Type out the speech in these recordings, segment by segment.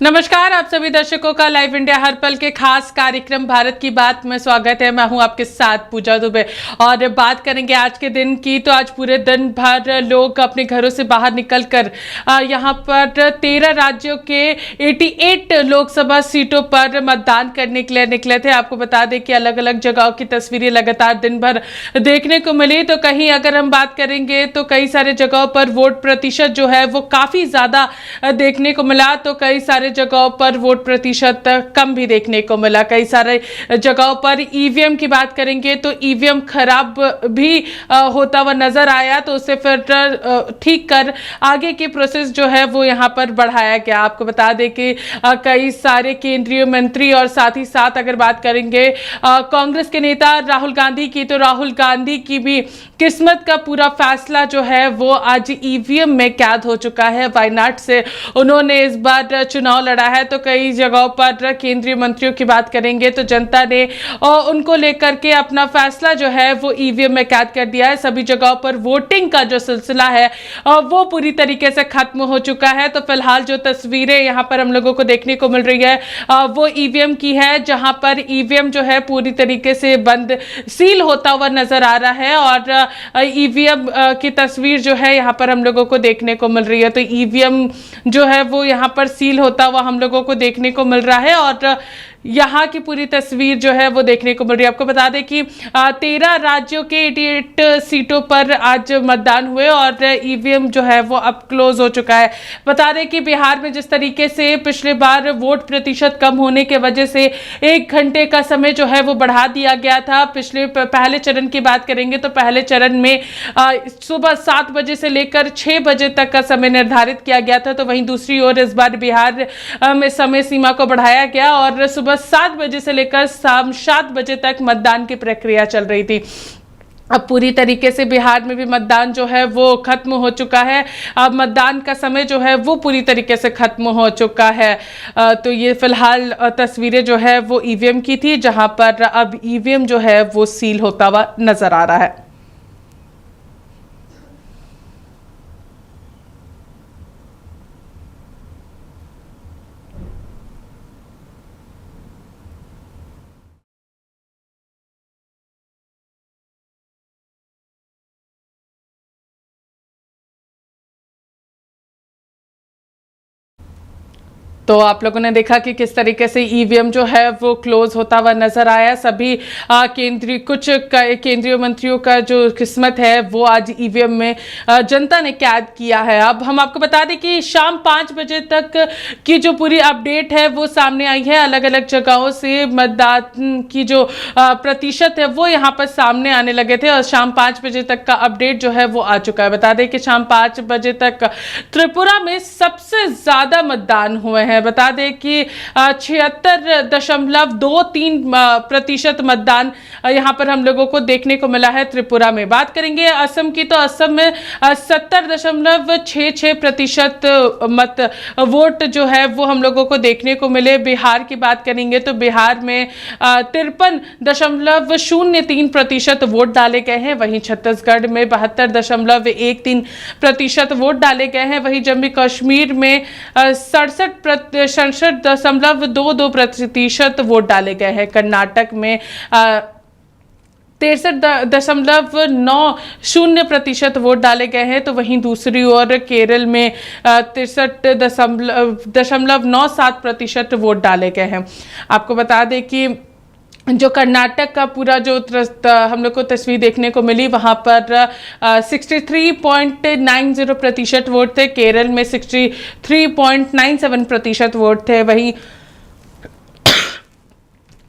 नमस्कार, आप सभी दर्शकों का लाइव इंडिया हर पल के खास कार्यक्रम भारत की बात में स्वागत है। मैं हूं आपके साथ पूजा दुबे और बात करेंगे आज के दिन की। तो आज पूरे दिन भर लोग अपने घरों से बाहर निकलकर यहां पर 13 राज्यों के 88 लोकसभा सीटों पर मतदान करने के लिए निकले थे। आपको बता दें कि अलग अलग जगहों की तस्वीरें लगातार दिन भर देखने को मिली। तो कहीं अगर हम बात करेंगे तो कई सारे जगहों पर वोट प्रतिशत जो है वो काफी ज्यादा देखने को मिला, तो कई सारे जगहों पर वोट प्रतिशत कम भी देखने को मिला। कई सारे जगहों पर ईवीएम की बात करेंगे तो ईवीएम खराब भी होता हुआ नजर आया, तो उसे फिर ठीक कर आगे की प्रोसेस जो है वो यहाँ पर बढ़ाया गया। आपको बता दें कि कई सारे केंद्रीय मंत्री और साथ ही साथ अगर बात करेंगे कांग्रेस के नेता राहुल गांधी की, तो राहुल गांधी की भी किस्मत का पूरा फैसला जो है वो आज ईवीएम में कैद हो चुका है। वायनाड से उन्होंने इस बार चुनाव लड़ा है। तो कई जगहों पर केंद्रीय मंत्रियों की बात करेंगे तो जनता ने उनको लेकर के अपना फैसला जो है वो ईवीएम में कैद कर दिया है। सभी जगहों पर वोटिंग का जो सिलसिला है वो पूरी तरीके से खत्म हो चुका है। तो फिलहाल जो तस्वीरें यहाँ पर हम लोगों को देखने को मिल रही है वो ईवीएम की है, जहां पर ईवीएम जो है पूरी तरीके से बंद सील होता हुआ नजर आ रहा है और ईवीएम की तस्वीर जो है यहाँ पर हम लोगों को देखने को मिल रही है। तो ईवीएम जो है वो यहाँ पर सील होता हुआ हम लोगों को देखने को मिल रहा है और यहाँ की पूरी तस्वीर जो है वो देखने को मिल रही है। आपको बता दें कि 13 राज्यों के 88 सीटों पर आज मतदान हुए और ईवीएम जो है वो अब क्लोज हो चुका है। बता दें कि बिहार में जिस तरीके से पिछले बार वोट प्रतिशत कम होने के वजह से 1 घंटे का समय जो है वो बढ़ा दिया गया था। पहले चरण की बात करेंगे तो पहले चरण में सुबह 7 बजे से लेकर 6 बजे तक का समय निर्धारित किया गया था। तो वहीं दूसरी ओर इस बार बिहार में समय सीमा को बढ़ाया गया और सुबह 7 बजे से लेकर शाम 7 बजे तक मतदान की प्रक्रिया चल रही थी। अब पूरी तरीके से बिहार में भी मतदान जो है वो खत्म हो चुका है। अब मतदान का समय जो है वो पूरी तरीके से खत्म हो चुका है। तो ये फिलहाल तस्वीरें जो है वो ईवीएम की थी, जहां पर अब ईवीएम जो है वो सील होता हुआ नजर आ रहा है। तो आप लोगों ने देखा कि किस तरीके से ईवीएम जो है वो क्लोज होता हुआ नजर आया। सभी केंद्रीय मंत्रियों का जो किस्मत है वो आज ईवीएम में जनता ने कैद किया है। अब हम आपको बता दें कि शाम 5 बजे तक की जो पूरी अपडेट है वो सामने आई है। अलग अलग जगहों से मतदान की जो प्रतिशत है वो यहाँ पर सामने आने लगे थे और शाम 5 बजे तक का अपडेट जो है वो आ चुका है। बता दें कि शाम 5 बजे तक त्रिपुरा में सबसे ज्यादा मतदान हुए हैं। बता दें कि 76.23% मतदान यहां पर हम लोगों को देखने को मिला है त्रिपुरा में। बात करेंगे असम की, तो असम में 70.66% मत वोट जो है वो हम लोगों को देखने को मिले। बिहार की बात करेंगे तो बिहार में 53.03% वोट डाले गए हैं। वहीं छत्तीसगढ़ में 72.13% वोट डाले गए हैं। वहीं जम्मू कश्मीर में 67.22% वोट डाले गए हैं। कर्नाटक में 63.90% वोट डाले गए हैं। तो वहीं दूसरी ओर केरल में 63.97% वोट डाले गए हैं। आपको बता दें कि जो कर्नाटक का पूरा जो हम लोग को तस्वीर देखने को मिली, वहां पर 63.90% वोट थे। केरल में 63.97% वोट थे। वहीं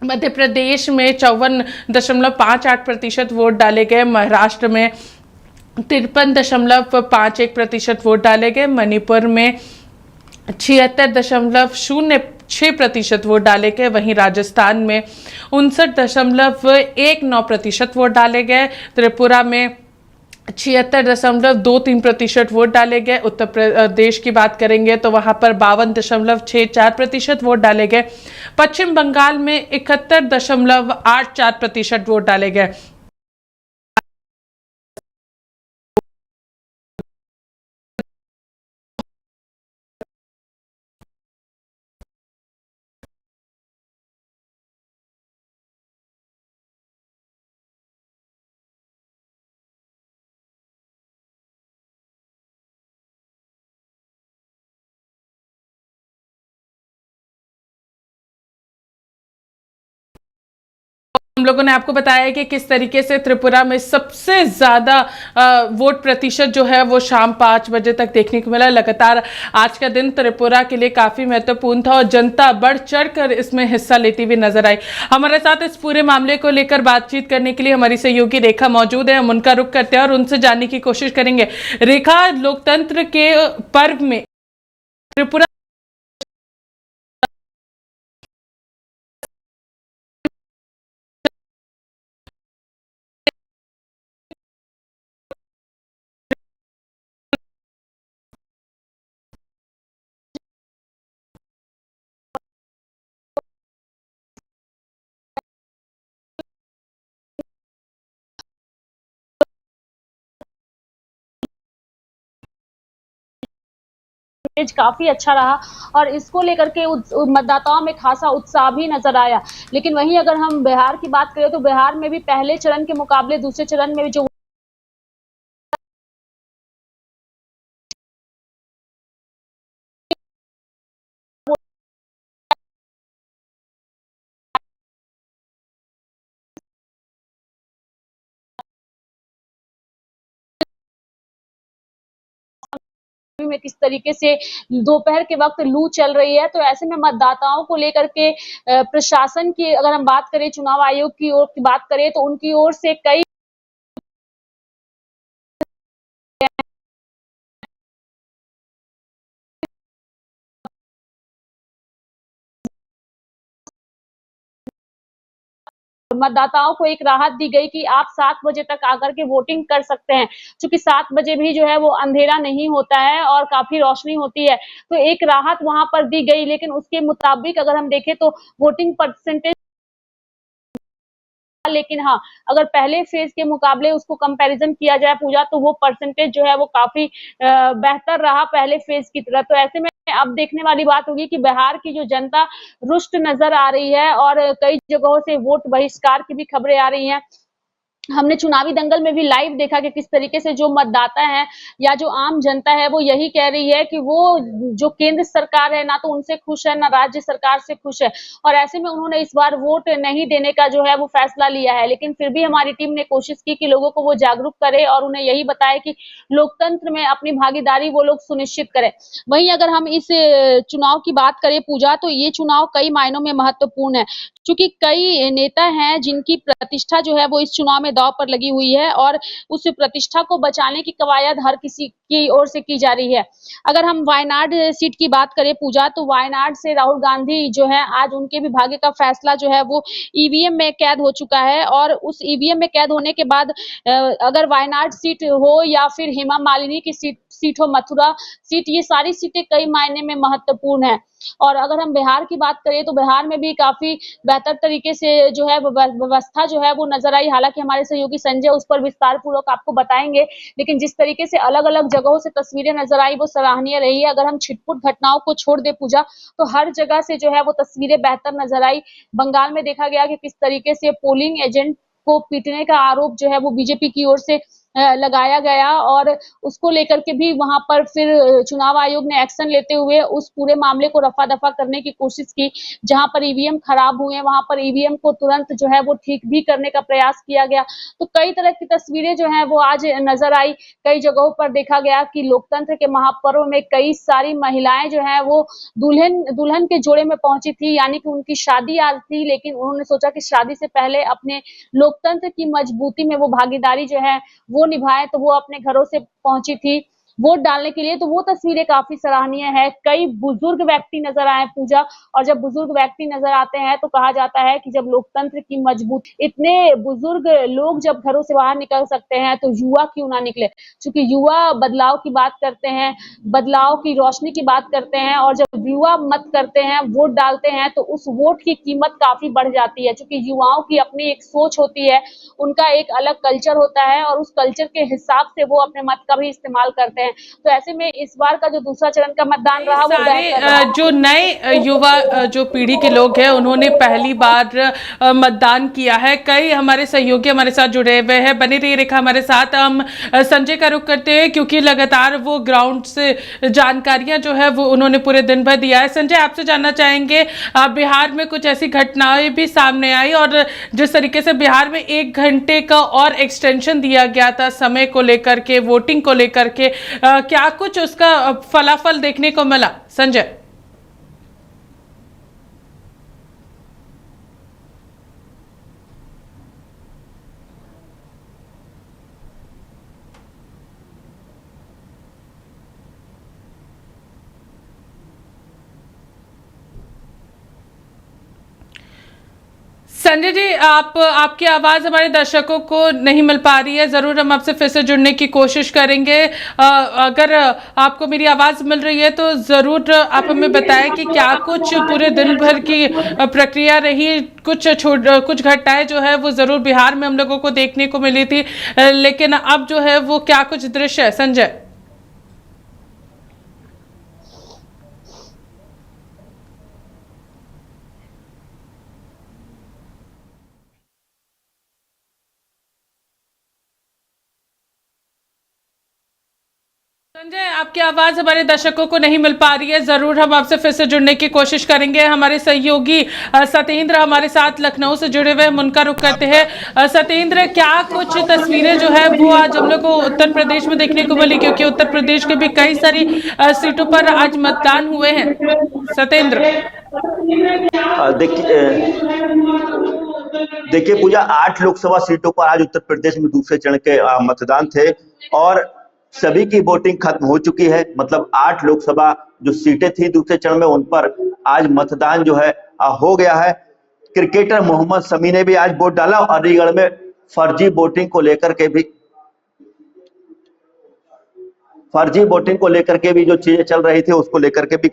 मध्य प्रदेश में 54.58% वोट डाले गए। महाराष्ट्र में 53.51% वोट डाले गए। मणिपुर में 76.06% वोट डाले गए। वहीं राजस्थान में 59.19% वोट डाले गए। त्रिपुरा में 76.23% वोट डाले गए। उत्तर प्रदेश की बात करेंगे तो वहां पर 52.64% वोट डाले गए। पश्चिम बंगाल में 71.84% वोट डाले गए। लोगों ने आपको बताया है कि किस तरीके से त्रिपुरा में सबसे ज्यादा वोट प्रतिशत जो है वो शाम 5 बजे तक देखने को मिला। लगातार आज का दिन त्रिपुरा के लिए काफी महत्वपूर्ण था और जनता बढ़ चढ़कर इसमें हिस्सा लेती हुई नजर आई। हमारे साथ इस पूरे मामले को लेकर बातचीत करने के लिए हमारी सहयोगी रेखा मौजूद है। हम उनका रुख करते हैं और उनसे जानने की कोशिश करेंगे। रेखा, लोकतंत्र के पर्व में त्रिपुरा काफी अच्छा रहा और इसको लेकर के मतदाताओं में खासा उत्साह भी नजर आया। लेकिन वहीं अगर हम बिहार की बात करें तो बिहार में भी पहले चरण के मुकाबले दूसरे चरण में भी जो में किस तरीके से दोपहर के वक्त लू चल रही है, तो ऐसे में मतदाताओं को लेकर के प्रशासन की अगर हम बात करें, चुनाव आयोग की ओर की बात करें तो उनकी ओर से कई मतदाताओं को एक राहत दी गई कि आप 7 बजे तक आकर के वोटिंग कर सकते हैं। चूंकि 7 बजे भी जो है वो अंधेरा नहीं होता है और काफी रोशनी होती है, तो एक राहत वहां पर दी गई। लेकिन उसके मुताबिक अगर हम देखें तो वोटिंग परसेंटेज, लेकिन हाँ, अगर पहले फेज के मुकाबले उसको कंपैरिजन किया जाए पूजा, तो वो परसेंटेज जो है वो काफी बेहतर रहा पहले फेज की तरह। तो ऐसे में अब देखने वाली बात होगी कि बिहार की जो जनता रुष्ट नजर आ रही है और कई जगहों से वोट बहिष्कार की भी खबरें आ रही हैं। हमने चुनावी दंगल में भी लाइव देखा कि किस तरीके से जो मतदाता हैं या जो आम जनता है वो यही कह रही है कि वो जो केंद्र सरकार है ना तो उनसे खुश है, ना राज्य सरकार से खुश है। और ऐसे में उन्होंने इस बार वोट नहीं देने का जो है वो फैसला लिया है। लेकिन फिर भी हमारी टीम ने कोशिश की कि लोगों को वो जागरूक करे और उन्हें यही बताए कि लोकतंत्र में अपनी भागीदारी वो लोग सुनिश्चित करें। वहीं अगर हम इस चुनाव की बात करें पूजा, तो ये चुनाव कई मायनों में महत्वपूर्ण है, क्योंकि कई नेता हैं जिनकी प्रतिष्ठा जो है वो इस चुनाव में दांव पर लगी हुई है और उस प्रतिष्ठा को बचाने की कवायद हर किसी की ओर से की जा रही है। अगर हम वायनाड सीट की बात करें पूजा, तो वायनाड से राहुल गांधी जो है आज उनके भी भाग्य का फैसला जो है वो ईवीएम में कैद हो चुका है। और उस ईवीएम में कैद होने के बाद अगर वायनाड सीट हो या फिर हेमा मालिनी की सीट हो, मथुरा सीट, ये सारी सीटें कई मायने में महत्वपूर्ण है। और अगर हम बिहार की बात करें तो बिहार में भी काफी बेहतर तरीके से जो है व्यवस्था जो है वो नजर आई। हालांकि हमारे सहयोगी संजय उस पर विस्तार पूर्वक आपको बताएंगे, लेकिन जिस तरीके से अलग अलग जगहों से तस्वीरें नजर आई वो सराहनीय रही है। अगर हम छिटपुट घटनाओं को छोड़ दे पूजा, तो हर जगह से जो है वो तस्वीरें बेहतर नजर आई। बंगाल में देखा गया कि किस तरीके से पोलिंग एजेंट को पीटने का आरोप जो है वो बीजेपी की ओर से लगाया गया और उसको लेकर के भी वहां पर फिर चुनाव आयोग ने एक्शन लेते हुए उस पूरे मामले को रफा दफा करने की कोशिश की। जहां पर ईवीएम खराब हुए वहां पर ईवीएम को तुरंत जो है वो ठीक भी करने का प्रयास किया गया। तो कई तरह की तस्वीरें जो है वो आज नजर आई। कई जगहों पर देखा गया कि लोकतंत्र के महापर्व में कई सारी महिलाएं जो है वो दुल्हन के जोड़े में पहुंची थी, यानी कि उनकी शादी आज थी, लेकिन उन्होंने सोचा कि शादी से पहले अपने लोकतंत्र की मजबूती में वो भागीदारी जो है वो निभाए, तो वो अपने घरों से पहुंची थी वोट डालने के लिए। तो वो तस्वीरें काफी सराहनीय है। कई बुजुर्ग व्यक्ति नजर आए पूजा, और जब बुजुर्ग व्यक्ति नजर आते हैं तो कहा जाता है कि जब लोकतंत्र की मजबूत, इतने बुजुर्ग लोग जब घरों से बाहर निकल सकते हैं तो युवा क्यों ना निकले, क्योंकि युवा बदलाव की बात करते हैं, बदलाव की रोशनी की बात करते हैं। और जब युवा मत करते हैं, वोट डालते हैं, तो उस वोट की कीमत काफी बढ़ जाती है, क्योंकि युवाओं की अपनी एक सोच होती है, उनका एक अलग कल्चर होता है और उस कल्चर के हिसाब से वो अपने मत का भी इस्तेमाल करते हैं। हैं। तो ऐसे में इस बार का जो दूसरा चरण का मतदान रहा वो सारे बेहतर रहा। जो नए युवा जो पीढ़ी के लोग हैं उन्होंने पहली बार मतदान किया है। कई हमारे सहयोगी हमारे साथ जुड़े हुए हैं, बनी रही रेखा हमारे साथ। हम संजय का रुख करते हैं क्योंकि लगातार वो ग्राउंड से जानकारियां जो है वो उन्होंने पूरे दिन भर दिया है। संजय, आपसे जानना चाहेंगे, बिहार में कुछ ऐसी घटनाएं भी सामने आई और जिस तरीके से बिहार में 1 घंटे का और एक्सटेंशन दिया गया था समय को लेकर के, वोटिंग को लेकर के, क्या कुछ उसका फलाफल देखने को मिला संजय? संजय जी, आपकी आवाज हमारे दर्शकों को नहीं मिल पा रही है। जरूर हम आपसे फिर से जुड़ने की कोशिश करेंगे। अगर आपको मेरी आवाज मिल रही है तो जरूर आप हमें बताएं कि क्या कुछ पूरे दिन भर की प्रक्रिया रही। कुछ घटनाएं जो है वो जरूर बिहार में हम लोगों को देखने को मिली थी, लेकिन अब जो है वो क्या कुछ दृश्य है संजय? संजय, आपकी आवाज हमारे दर्शकों को नहीं मिल पा रही है। जरूर हम आपसे फिर से जुड़ने की कोशिश करेंगे। हमारे सहयोगी सत्येंद्र हमारे साथ लखनऊ से जुड़े हुए, हम उनका रुख करते हैं। सत्येंद्र, क्या कुछ तस्वीरें जो है वो आज हम लोग को उत्तर प्रदेश में देखने को मिली, क्योंकि उत्तर प्रदेश के भी कई सारी सीटों पर आज मतदान हुए हैं। सत्येंद्र, देखिए पूजा, 8 लोकसभा सीटों पर आज उत्तर प्रदेश में दूसरे चरण के मतदान थे और सभी की वोटिंग खत्म हो चुकी है। मतलब 8 लोकसभा जो सीटें थी दूसरे चरण में उन पर आज मतदान जो है हो गया है। क्रिकेटर मोहम्मद शमी ने भी आज वोट डाला और अलीगढ़ में फर्जी वोटिंग को लेकर के भी जो चीजें चल रही थी उसको लेकर के भी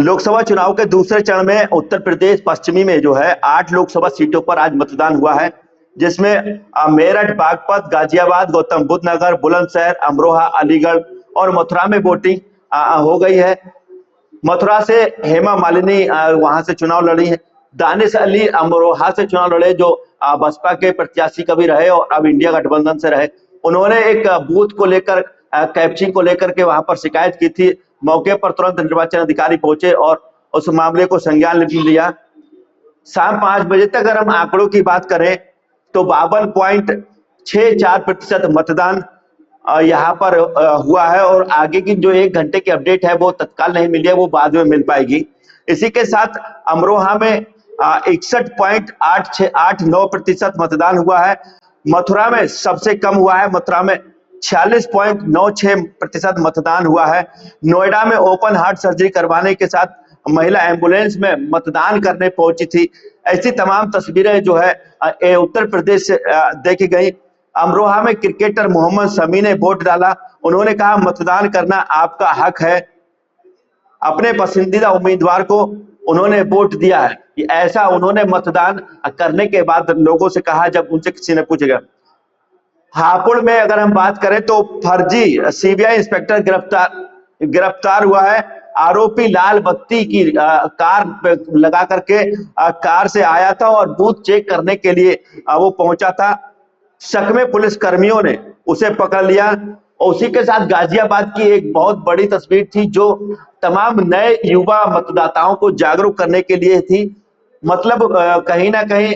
लोकसभा चुनाव के दूसरे चरण में उत्तर प्रदेश पश्चिमी में जो है 8 लोकसभा सीटों पर आज मतदान हुआ है, जिसमें मेरठ, बागपत, गाजियाबाद, गौतम बुद्ध नगर, बुलंदशहर, अमरोहा, अलीगढ़ और मथुरा में वोटिंग हो गई है। मथुरा से हेमा मालिनी वहां से चुनाव लड़ी है। दानिश अली अमरोहा से चुनाव लड़े, जो बसपा के प्रत्याशी कभी रहे और अब इंडिया गठबंधन से रहे। उन्होंने एक बूथ को लेकर, कैप्चिंग को लेकर के वहां पर शिकायत की थी। मौके पर तुरंत निर्वाचन अधिकारी पहुंचे और उस मामले को संज्ञान लिया। शाम 5 बजे तक अगर हम आंकड़ों की बात करें तो 52.64% मतदान यहाँ पर हुआ है और आगे की जो 1 घंटे की अपडेट है वो तत्काल नहीं मिली है, वो बाद में मिल पाएगी। इसी के साथ अमरोहा में 61.89% मतदान हुआ है। मथुरा में सबसे कम हुआ है, मथुरा में 46.96% मतदान हुआ है। नोएडा में ओपन हार्ट सर्जरी करवाने के साथ महिला एम्बुलेंस में मतदान करने पहुंची थी। ऐसी तमाम तस्वीरें जो है उत्तर प्रदेश से देखी गई। अमरोहा में क्रिकेटर मोहम्मद शमी ने वोट डाला। उन्होंने कहा मतदान करना आपका हक है। अपने पसंदीदा उम्मीदवार को उन्होंने वोट दिया है। ऐसा उन्होंने मतदान करने के बाद लोगों से कहा जब उनसे किसी ने पूछेगा। हापुड़ में अगर हम बात करें तो फर्जी सीबीआई इंस्पेक्टर गिरफ्तार हुआ है। आरोपी लाल बत्ती की कार लगा करके कार से आया था और बूथ चेक करने के लिए वो पहुंचा था। शक में पुलिस कर्मियों ने उसे पकड़ लिया। और उसी के साथ गाजियाबाद की एक बहुत बड़ी तस्वीर थी जो तमाम नए युवा मतदाताओं को जागरूक करने के लिए थी। मतलब कहीं ना कहीं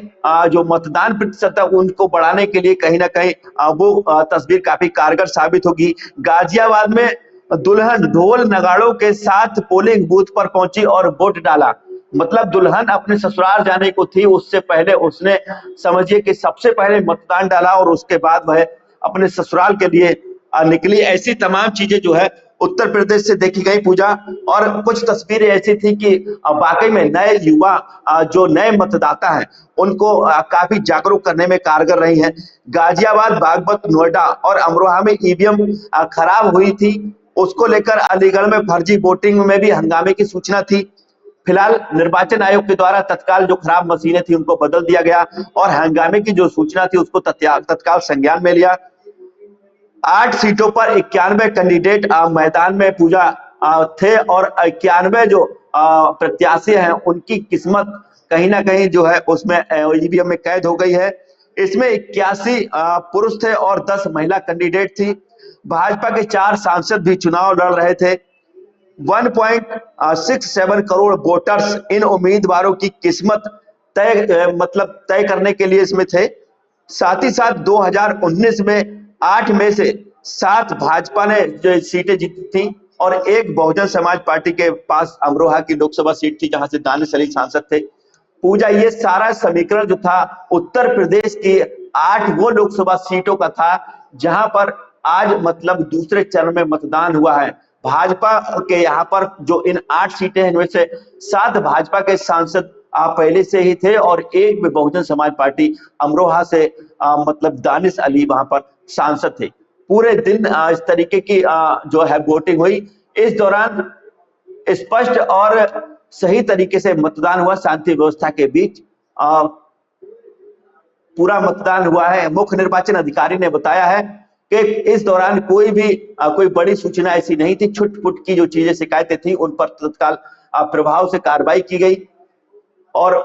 जो मतदान प्रतिशत है उनको बढ़ाने के लिए कहीं ना कहीं वो तस्वीर काफी कारगर साबित होगी। गाजियाबाद में दुल्हन ढोल नगाड़ों के साथ पोलिंग बूथ पर पहुंची और वोट डाला। मतलब दुल्हन अपने ससुराल जाने को थी, उससे पहले उसने समझिए कि सबसे पहले मतदान डाला और उसके बाद वह अपने ससुराल के लिए निकली। ऐसी तमाम चीजें जो है उत्तर प्रदेश से देखी गई पूजा। और कुछ तस्वीरें ऐसी थी कि वाकई में नए युवा जो नए मतदाता हैं उनको काफी जागरूक करने में कारगर रही हैं। गाजियाबाद, बागपत, नोएडा और अमरोहा में ईवीएम खराब हुई थी, उसको लेकर अलीगढ़ में फर्जी वोटिंग में भी हंगामे की सूचना थी। फिलहाल निर्वाचन आयोग के द्वारा तत्काल जो खराब मशीनें थी उनको बदल दिया गया और हंगामे की जो सूचना थी उसको तत्काल संज्ञान में लिया। 8 सीटों पर 91 कैंडिडेट मैदान में पूजा थे और 91 जो प्रत्याशी हैं उनकी किस्मत कहीं ना कहीं जो है उसमें ईवीएम में कैद हो गई है। इसमें 81 पुरुष थे और 10 महिला कैंडिडेट थी। भाजपा के 4 सांसद भी चुनाव लड़ रहे थे। 1.67 करोड़ वोटर्स इन उम्मीदवारों की किस्मत तय करने के लिए इसमें थे। साथ ही साथ 2019 में 8 में से 7 भाजपा ने जो सीटें जीती थी और एक बहुजन समाज पार्टी के पास अमरोहा की लोकसभा सीट थी जहां से दानिश अली सांसद थे। पूजा, ये सारा समीकरण जो था उत्तर प्रदेश की 8 वो लोकसभा सीटों का था जहां पर आज मतलब दूसरे चरण में मतदान हुआ है। भाजपा के यहाँ पर जो इन 8 सीटें हैं इनमें से 7 भाजपा के सांसद पहले से ही थे और एक में बहुजन समाज पार्टी अमरोहा से मतलब दानिश अली वहां पर सांसद थे। पूरे दिन इस तरीके की जो है वोटिंग हुई। इस दौरान स्पष्ट और सही तरीके से मतदान हुआ, शांति व्यवस्था के बीच पूरा मतदान हुआ है। मुख्य निर्वाचन अधिकारी ने बताया है कि इस दौरान कोई बड़ी सूचना ऐसी नहीं थी। छुट-पुट की जो चीजें शिकायतें थी उन पर तत्काल प्रभाव से कार्रवाई की गई और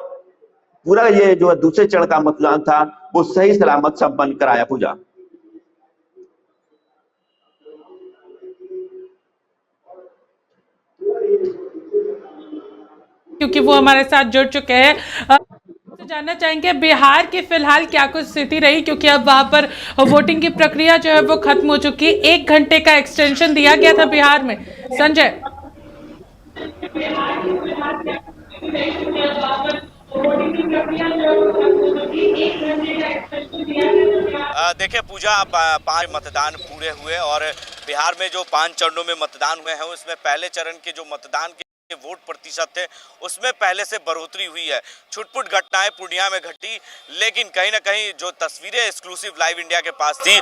पूरा ये जो दूसरे चरण का मतदान था वो सही सलामत संपन्न कराया। पूजा, क्योंकि वो हमारे साथ जुड़ चुके हैं, तो जानना चाहेंगे बिहार की फिलहाल क्या कुछ स्थिति रही, क्योंकि अब वहां पर वोटिंग की प्रक्रिया जो है वो खत्म हो चुकी है। 1 घंटे का एक्सटेंशन दिया गया था बिहार में। संजय, देखिए पूजा, 5 मतदान पूरे हुए और बिहार में जो 5 चरणों में मतदान हुए हैं उसमें पहले चरण के जो मतदान के वोट प्रतिशत थे उसमें पहले से बढ़ोतरी हुई है। छुटपुट घटनाएं पूर्णिया में घटी, लेकिन कहीं ना कहीं जो तस्वीरें एक्सक्लूसिव लाइव इंडिया के पास थी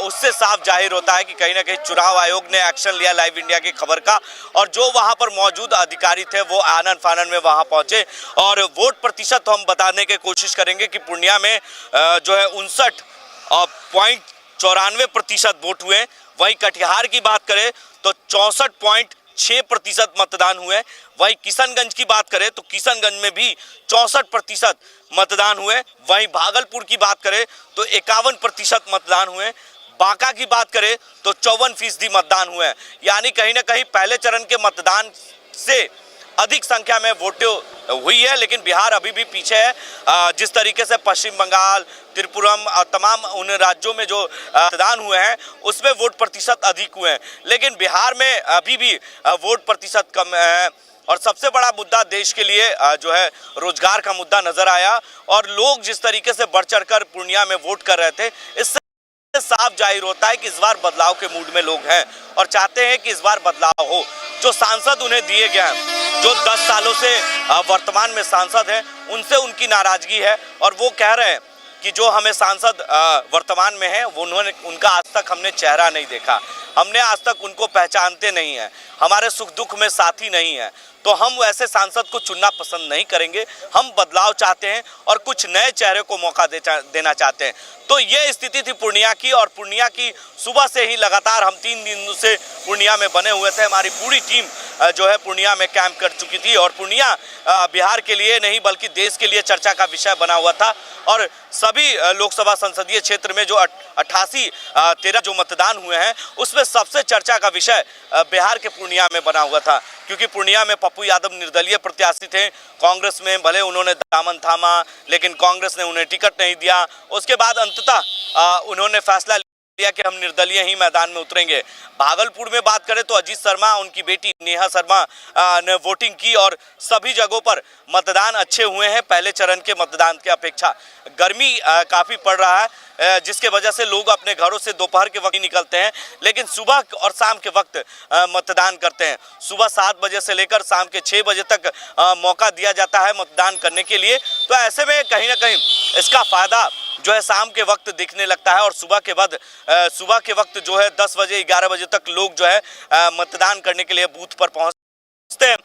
उससे साफ जाहिर होता है कि कहीं ना कहीं चुनाव आयोग ने एक्शन लिया लाइव इंडिया की खबर का और जो वहां पर मौजूद अधिकारी थे वो आनन फानन में वहां पहुंचे और वोट प्रतिशत तो हम बताने की कोशिश करेंगे कि पूर्णिया में जो है 59.94% वोट हुए। वहीं कटिहार की बात करें तो 64.6% मतदान हुए। वहीं किशनगंज की बात करें तो किशनगंज में भी 64% मतदान हुए। वहीं भागलपुर की बात करें तो 51% मतदान हुए। बांका की बात करें तो 54% मतदान हुए। यानी कहीं ना कहीं पहले चरण के मतदान से अधिक संख्या में वोटें हुई है, लेकिन बिहार अभी भी पीछे है। जिस तरीके से पश्चिम बंगाल, त्रिपुरम और तमाम उन राज्यों में जो मतदान हुए हैं उसमें वोट प्रतिशत अधिक हुए हैं, लेकिन बिहार में अभी भी वोट प्रतिशत कम है। और सबसे बड़ा मुद्दा देश के लिए जो है रोजगार का मुद्दा नजर आया और लोग जिस तरीके से बढ़ चढ़कर पूर्णिया में वोट कर रहे थे, इससे साफ जाहिर होता है कि इस बार बदलाव के मूड में लोग हैं और चाहते हैं कि इस बार बदलाव हो। जो सांसद उन्हें दिए गए हैं, जो 10 सालों से वर्तमान में सांसद हैं, उनसे उनकी नाराजगी है और वो कह रहे हैं कि जो हमें सांसद वर्तमान में है उनका आज तक हमने चेहरा नहीं देखा, हमने आज तक उनको पहचानते नहीं है, हमारे सुख दुख में साथी नहीं है, तो हम वैसे सांसद को चुनना पसंद नहीं करेंगे। हम बदलाव चाहते हैं और कुछ नए चेहरे को मौका देना चाहते हैं। तो ये स्थिति थी पूर्णिया की और पूर्णिया की सुबह से ही लगातार हम 3 दिन से पूर्णिया में बने हुए थे। हमारी पूरी टीम जो है पूर्णिया में कैंप कर चुकी थी और पूर्णिया बिहार के लिए नहीं बल्कि देश के लिए चर्चा का विषय बना हुआ था और सभी लोकसभा संसदीय क्षेत्र में जो 13 जो मतदान हुए हैं उसमें सबसे चर्चा का विषय बिहार के पूर्णिया में बना हुआ था, क्योंकि पूर्णिया में पप्पू यादव निर्दलीय प्रत्याशी थे। कांग्रेस में भले उन्होंने दामन थामा, लेकिन कांग्रेस ने उन्हें टिकट नहीं दिया। उसके बाद अंततः उन्होंने फैसला लिया कि हम निर्दलीय ही मैदान में उतरेंगे। भागलपुर में बात करें तो अजीत शर्मा, उनकी बेटी नेहा शर्मा ने वोटिंग की और सभी जगहों पर मतदान अच्छे हुए हैं पहले चरण के मतदान की अपेक्षा। गर्मी काफ़ी पड़ रहा है जिसके वजह से लोग अपने घरों से दोपहर के वक्त ही निकलते हैं, लेकिन सुबह और शाम के वक्त मतदान करते हैं। सुबह 7 बजे से लेकर शाम के 6 बजे तक मौका दिया जाता है मतदान करने के लिए। तो ऐसे में कहीं ना कहीं इसका फ़ायदा जो है शाम के वक्त दिखने लगता है और सुबह के वक्त जो है 10 बजे 11 बजे तक लोग जो है मतदान करने के लिए बूथ पर पहुंचते हैं,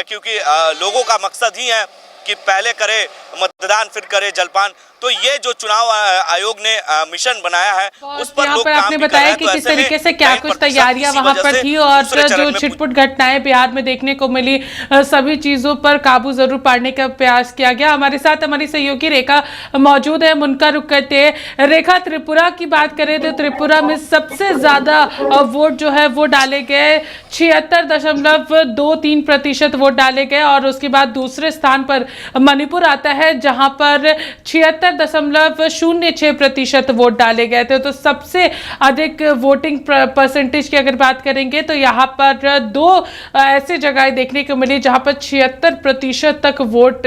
क्योंकि लोगों का मकसद ही है कि पहले करे मतदान फिर करे जलपान। तो ये जो चुनाव आयोग ने मिशन बनाया है उस पर लोग काम आपने भी कर रहे बताया हैं। कि तो किस ऐसे में तरीके से क्या कई कुछ प्रतिशत तैयारियां इसी वहां वजह पर से थी और दूसरे चरण जो में छिटपुट घटनाएं बिहार में देखने को मिली, सभी चीजों पर काबू जरूर पाने का प्रयास किया गया। हमारे साथ हमारी सहयोगी रेखा मौजूद है, उनका रुख करते हैं। रेखा, त्रिपुरा की बात करें तो त्रिपुरा में सबसे ज्यादा वोट जो है वो डाले गए, 76.23% वोट डाले गए। और उसके बाद दूसरे स्थान पर मणिपुर आता है जहां पर 76.06% वोट डाले गए थे। तो सबसे अधिक वोटिंग परसेंटेज की अगर बात करेंगे तो यहाँ पर दो ऐसे जगह देखने को मिली जहां पर 76% तक वोट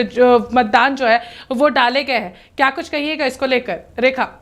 मतदान जो है वो डाले गए हैं। क्या कुछ कहिएगा इसको लेकर, रेखा?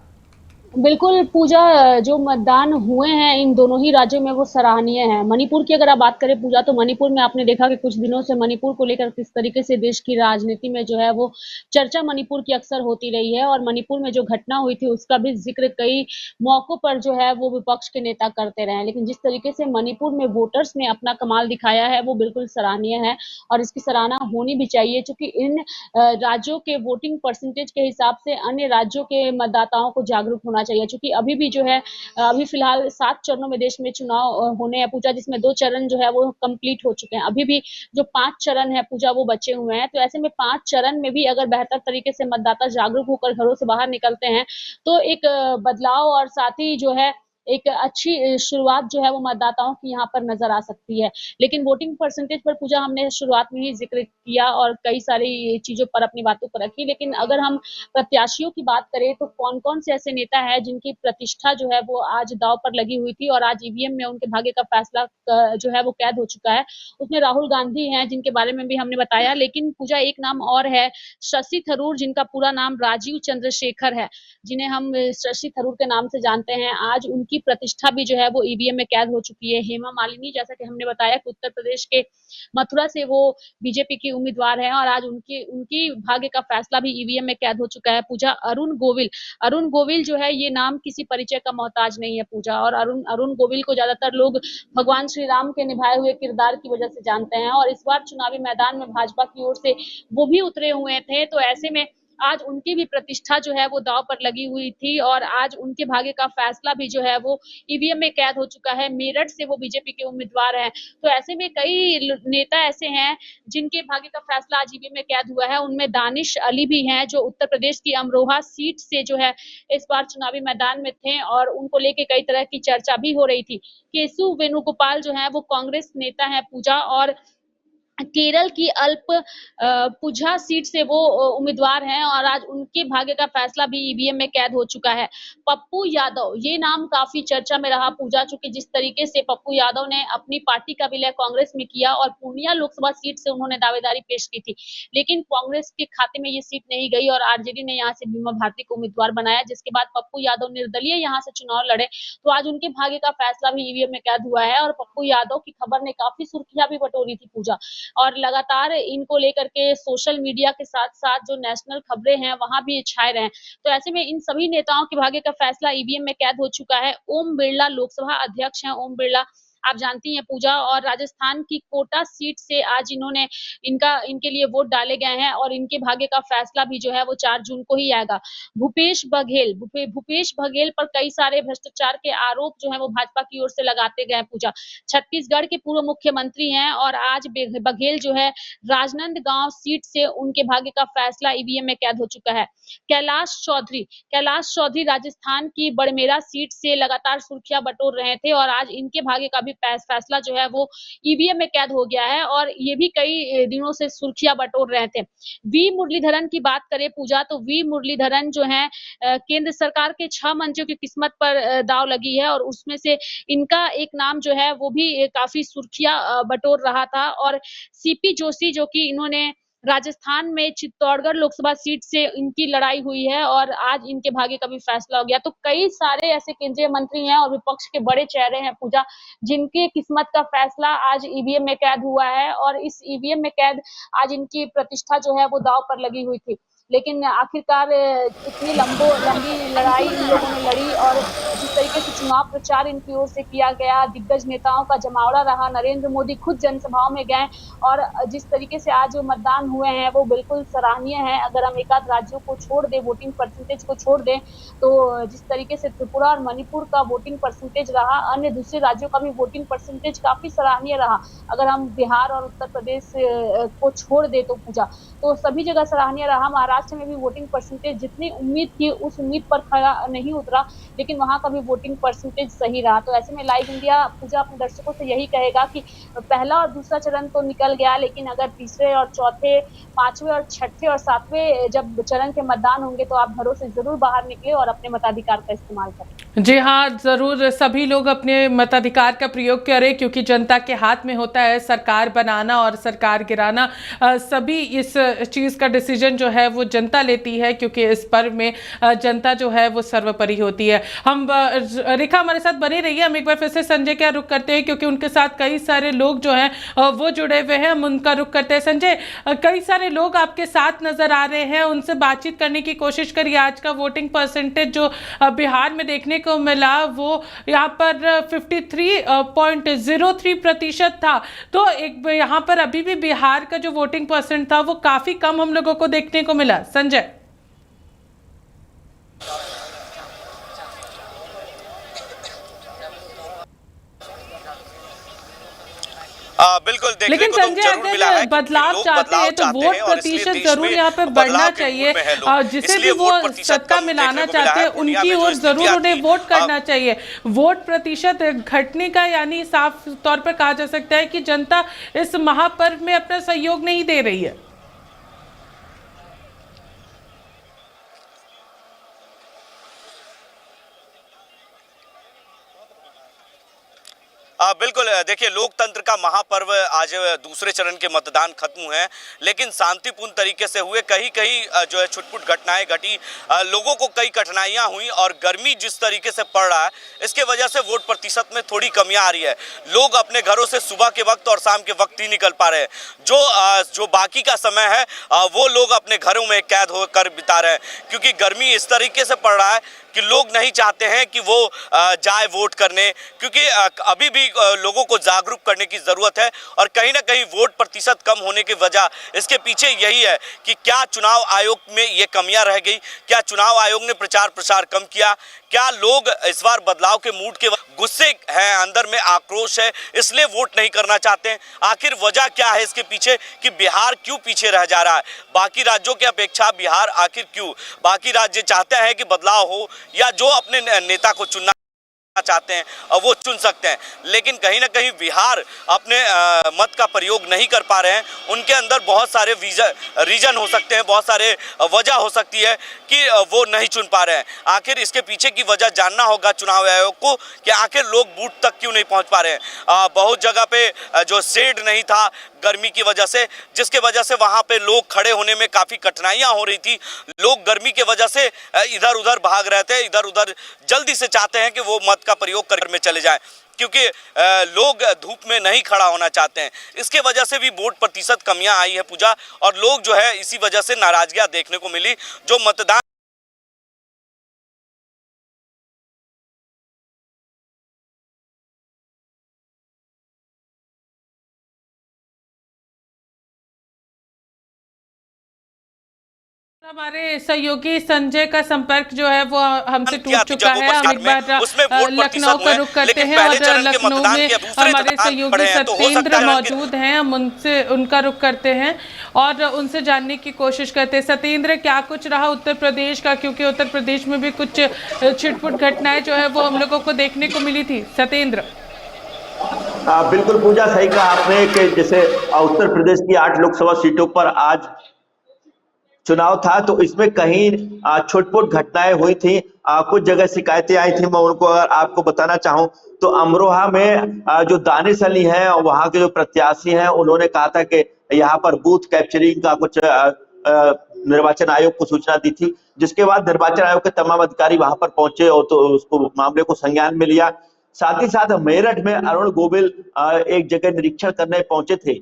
बिल्कुल पूजा, जो मतदान हुए हैं इन दोनों ही राज्यों में वो सराहनीय है। मणिपुर की अगर आप बात करें पूजा, तो मणिपुर में आपने देखा कि कुछ दिनों से मणिपुर को लेकर किस तरीके से देश की राजनीति में जो है वो चर्चा मणिपुर की अक्सर होती रही है, और मणिपुर में जो घटना हुई थी उसका भी जिक्र कई मौकों पर जो है वो विपक्ष के नेता करते रहे। लेकिन जिस तरीके से मणिपुर में वोटर्स ने अपना कमाल दिखाया है वो बिल्कुल सराहनीय है और इसकी सराहना होनी भी चाहिए, क्योंकि इन राज्यों के वोटिंग परसेंटेज के हिसाब से अन्य राज्यों के मतदाताओं को जागरूक होना चाहिए। क्योंकि अभी भी जो है अभी फिलहाल 7 चरणों में देश में चुनाव होने हैं पूजा, जिसमें 2 चरण जो है वो कंप्लीट हो चुके हैं। अभी भी जो 5 चरण है पूजा वो बचे हुए हैं। तो ऐसे में 5 चरण में भी अगर बेहतर तरीके से मतदाता जागरूक होकर घरों से बाहर निकलते हैं तो एक बदलाव और साथ ही जो है एक अच्छी शुरुआत जो है वो मतदाताओं की यहाँ पर नजर आ सकती है। लेकिन वोटिंग परसेंटेज पर पूजा हमने शुरुआत में ही जिक्र किया और कई सारी चीजों पर अपनी बातों पर रखी। लेकिन अगर हम प्रत्याशियों की बात करें तो कौन कौन से ऐसे नेता है जिनकी प्रतिष्ठा जो है वो आज दांव पर लगी हुई थी और आज ईवीएम में उनके भाग्य का फैसला जो है वो कैद हो चुका है, उसमें राहुल गांधी हैं जिनके बारे में भी हमने बताया। लेकिन पूजा एक नाम और है, शशि थरूर, जिनका पूरा नाम राजीव चंद्रशेखर है, जिन्हें हम शशि थरूर के नाम से जानते हैं। आज उनकी प्रतिष्ठा भी जो है वो ईवीएम में कैद हो चुकी है। हेमा मालिनी, जैसा कि हमने बताया कि उत्तर प्रदेश के मथुरा से वो बीजेपी की उम्मीदवार है और आज उनकी उनकी भाग्य का फैसला भी ईवीएम में कैद हो चुका है। पूजा, अरुण गोविल जो है ये नाम किसी परिचय का मोहताज नहीं है पूजा, और अरुण गोविल को ज्यादातर लोग भगवान श्री राम के निभाए हुए किरदार की वजह से जानते हैं और इस बार चुनावी मैदान में भाजपा की ओर से वो भी उतरे हुए थे। तो ऐसे में आज उनकी भी प्रतिष्ठा जो है वो दांव पर लगी हुई थी और आज उनके भाग्य का फैसला भी जो है वो ईवीएम में कैद हो चुका है। मेरठ से वो बीजेपी के उम्मीदवार हैं। तो ऐसे में कई नेता ऐसे हैं जिनके भाग्य का फैसला आज ईवीएम में कैद हुआ है। उनमें दानिश अली भी हैं जो उत्तर प्रदेश की अमरोहा सीट से जो है इस बार चुनावी मैदान में थे और उनको लेके कई तरह की चर्चा भी हो रही थी। केसु वेणुगोपाल जो है वो कांग्रेस नेता है पूजा, और केरल की अल्प पुझा सीट से वो उम्मीदवार हैं और आज उनके भाग्य का फैसला भी ईवीएम में कैद हो चुका है। पप्पू यादव, ये नाम काफी चर्चा में रहा पूजा, चूंकि जिस तरीके से पप्पू यादव ने अपनी पार्टी का विलय कांग्रेस में किया और पूर्णिया लोकसभा सीट से उन्होंने दावेदारी पेश की थी, लेकिन कांग्रेस के खाते में ये सीट नहीं गई और आरजेडी ने यहाँ से बीमा भारती को उम्मीदवार बनाया, जिसके बाद पप्पू यादव निर्दलीय यहाँ से चुनाव लड़े। तो आज उनके भाग्य का फैसला भी ईवीएम में कैद हुआ है और पप्पू यादव की खबर ने काफी सुर्खियां भी बटोरी थी पूजा, और लगातार इनको लेकर के सोशल मीडिया के साथ साथ जो नेशनल खबरें हैं वहां भी छाए रहे। तो ऐसे में इन सभी नेताओं के भाग्य का फैसला ईवीएम में कैद हो चुका है। ओम बिरला लोकसभा अध्यक्ष हैं, ओम बिरला आप जानती हैं पूजा, और राजस्थान की कोटा सीट से आज इन्होंने इनके लिए वोट डाले गए हैं और इनके भाग्य का फैसला भी जो है वो 4 जून को ही आएगा। भूपेश बघेल पर कई सारे भ्रष्टाचार के आरोप जो है वो भाजपा की ओर से लगाते गए पूजा। छत्तीसगढ़ के पूर्व मुख्यमंत्री हैं और आज बघेल जो है राजनांदगांव सीट से उनके भाग्य का फैसला ईवीएम में कैद हो चुका है। कैलाश चौधरी राजस्थान की बड़मेरा सीट से लगातार सुर्खियां बटोर रहे थे और आज इनके भाग्य का भी फैसला जो है वो ईवीएम में कैद हो गया है और ये भी कई दिनों से सुर्खियां बटोर रहे थे। वी मुरलीधरन की बात करें पूजा, तो वी मुरलीधरन जो है केंद्र सरकार के 6 मंत्रियों की किस्मत पर दाव लगी है और उसमें से इनका एक नाम जो है वो भी काफी सुर्खियां बटोर रहा था। और सीपी जोशी, जो कि इन्होंने राजस्थान में चित्तौड़गढ़ लोकसभा सीट से इनकी लड़ाई हुई है और आज इनके भाग्य का भी फैसला हो गया। तो कई सारे ऐसे केंद्रीय मंत्री हैं और विपक्ष के बड़े चेहरे हैं पूजा, जिनके किस्मत का फैसला आज ईवीएम में कैद हुआ है और इस ईवीएम में कैद आज इनकी प्रतिष्ठा जो है वो दांव पर लगी हुई थी। लेकिन आखिरकार इतनी लंबी लड़ाई इन लोगों ने लड़ी और जिस तरीके से चुनाव प्रचार इनकी ओर से किया गया, दिग्गज नेताओं का जमावड़ा रहा, नरेंद्र मोदी खुद जनसभाओं में गए और जिस तरीके से आज मतदान हुए हैं वो बिल्कुल सराहनीय है। अगर हम एक आध राज्यों को छोड़ दें, वोटिंग परसेंटेज को छोड़ दें, तो जिस तरीके से त्रिपुरा और मणिपुर का वोटिंग परसेंटेज रहा, अन्य दूसरे राज्यों का भी वोटिंग परसेंटेज काफी सराहनीय रहा। अगर हम बिहार और उत्तर प्रदेश को छोड़ दे तो पूजा, तो सभी जगह सराहनीय रहा। महाराष्ट्र में भी वोटिंग परसेंटेज जितनी उम्मीद थी उस उम्मीद पर खरा नहीं उतरा, लेकिन वहां का भी वोटिंग परसेंटेज सही रहा। तो ऐसे में लाइव इंडिया पूजा अपने दर्शकों से यही कहेगा कि पहला और दूसरा चरण तो निकल गया, लेकिन अगर तीसरे और चौथे, पांचवें और छठे और सातवें जब चरण के मतदान होंगे तो आप घरों से जरूर बाहर निकले और अपने मताधिकार का इस्तेमाल करें। जी हाँ, जरूर सभी लोग अपने मताधिकार का प्रयोग करें, क्योंकि जनता के हाथ में होता है सरकार बनाना और सरकार गिराना। सभी इस चीज़ का डिसीजन जो है वो जनता लेती है, क्योंकि इस पर्व में जनता जो है वो सर्वोपरि होती है। हम रेखा हमारे साथ बने रहिए। हम एक बार फिर से संजय का रुख करते हैं, क्योंकि उनके साथ कई सारे लोग जो हैं वो जुड़े हुए हैं। हम उनका रुख करते हैं। संजय, कई सारे लोग आपके साथ नजर आ रहे हैं, उनसे बातचीत करने की कोशिश करिए। आज का वोटिंग परसेंटेज जो बिहार में देखने को मिला वो यहाँ पर 53.03% था। तो एक यहाँ पर अभी भी बिहार का जो वोटिंग परसेंट था वो काफी कम हम लोगों को देखने को मिला। संजय, बिल्कुल देखने लेकिन को तो संजय जरूर मिला है अगर कि बदलाव लोग चाहते हैं तो चाहते वोट हैं और इसलिए प्रतिशत देश जरूर में यहाँ पे बदलाव बढ़ना के चाहिए। मूड में है लोग। जिसे भी इसलिए वो वोट प्रतिशत सत्ता कम में लाना देखने को मिला चाहते है। हैं पूर्णिया उनकी में जो ओर जरूर स्थितियां उन्हें थी, वोट करना चाहिए। वोट प्रतिशत घटने का यानी साफ तौर पर कहा जा सकता है कि जनता इस महापर्व में अपना सहयोग नहीं दे रही है। बिल्कुल देखिए, लोकतंत्र का महापर्व आज दूसरे चरण के मतदान खत्म हुए हैं, लेकिन शांतिपूर्ण तरीके से हुए। कहीं कहीं जो है छुटपुट घटनाएं घटी, लोगों को कई कठिनाइयां हुई और गर्मी जिस तरीके से पड़ रहा है इसके वजह से वोट प्रतिशत में थोड़ी कमियां आ रही है। लोग अपने घरों से सुबह के वक्त और शाम के वक्त ही निकल पा रहे हैं। जो बाकी का समय है वो लोग अपने घरों में कैद होकर बिता रहे हैं, क्योंकि गर्मी इस तरीके से पड़ रहा है कि लोग नहीं चाहते हैं कि वो जाए वोट करने, क्योंकि अभी भी लोगों को जागरूक करने की ज़रूरत है। और कहीं ना कहीं वोट प्रतिशत कम होने की वजह इसके पीछे यही है कि क्या चुनाव आयोग में ये कमियां रह गई, क्या चुनाव आयोग ने प्रचार प्रसार कम किया, क्या लोग इस बार बदलाव के मूड के गुस्से हैं, अंदर में आक्रोश है, इसलिए वोट नहीं करना चाहते हैं। आखिर वजह क्या है इसके पीछे कि बिहार क्यों पीछे रह जा रहा है बाकी राज्यों की अपेक्षा? बिहार आखिर क्यों? बाकी राज्य चाहते हैं कि बदलाव हो या जो अपने नेता को चुनना चाहते हैं और वो चुन सकते हैं, लेकिन कहीं ना कहीं बिहार अपने मत का प्रयोग नहीं कर पा रहे हैं। उनके अंदर बहुत सारे रीजन हो सकते हैं, बहुत सारे वजह हो सकती है कि वो नहीं चुन पा रहे हैं। आखिर इसके पीछे की वजह जानना होगा चुनाव आयोग को कि आखिर लोग बूथ तक क्यों नहीं पहुंच पा रहे हैं। बहुत जगह पे जो शेड नहीं था गर्मी की वजह से, जिसके वजह से वहां पे लोग खड़े होने में काफी कठिनाइयां हो रही थी। लोग गर्मी की वजह से इधर उधर भाग रहे थे, इधर उधर जल्दी से चाहते हैं कि वो मत का प्रयोग कर में चले जाएं, क्योंकि लोग धूप में नहीं खड़ा होना चाहते हैं। इसके वजह से भी वोट प्रतिशत कमियां आई है पूजा, और लोग जो है इसी वजह से नाराजगियां देखने को मिली। जो मतदान हमारे सहयोगी संजय का संपर्क जो है वो हमसे टूट किया चुका है। हम एक बार लखनऊ का रुख करते हैं और लखनऊ में हमारे सहयोगी सत्येंद्र मौजूद हैं। हम उनका रुख करते हैं और उनसे जानने की कोशिश करते हैं। सत्येंद्र, क्या कुछ रहा उत्तर प्रदेश का, क्योंकि उत्तर प्रदेश में भी कुछ छिटपुट घटनाएं जो है वो हम लोगों को देखने को मिली थी। सत्येंद्र। बिल्कुल पूजा, सही कहा आपने कि जैसे उत्तर प्रदेश की 8 लोकसभा सीटों पर आज चुनाव था, तो इसमें कहीं छुटपुट घटनाएं हुई थी। कुछ जगह शिकायतें आई थी। मैं उनको अगर आपको बताना चाहूं तो अमरोहा में जो दानिश अली हैं, वहां के जो प्रत्याशी हैं, उन्होंने कहा था कि यहाँ पर बूथ कैप्चरिंग का कुछ निर्वाचन आयोग को सूचना दी थी, जिसके बाद निर्वाचन आयोग के तमाम अधिकारी वहां पर पहुंचे और तो उसको मामले को संज्ञान में लिया। साथ ही साथ मेरठ में अरुण गोविल एक जगह निरीक्षण करने पहुंचे थे।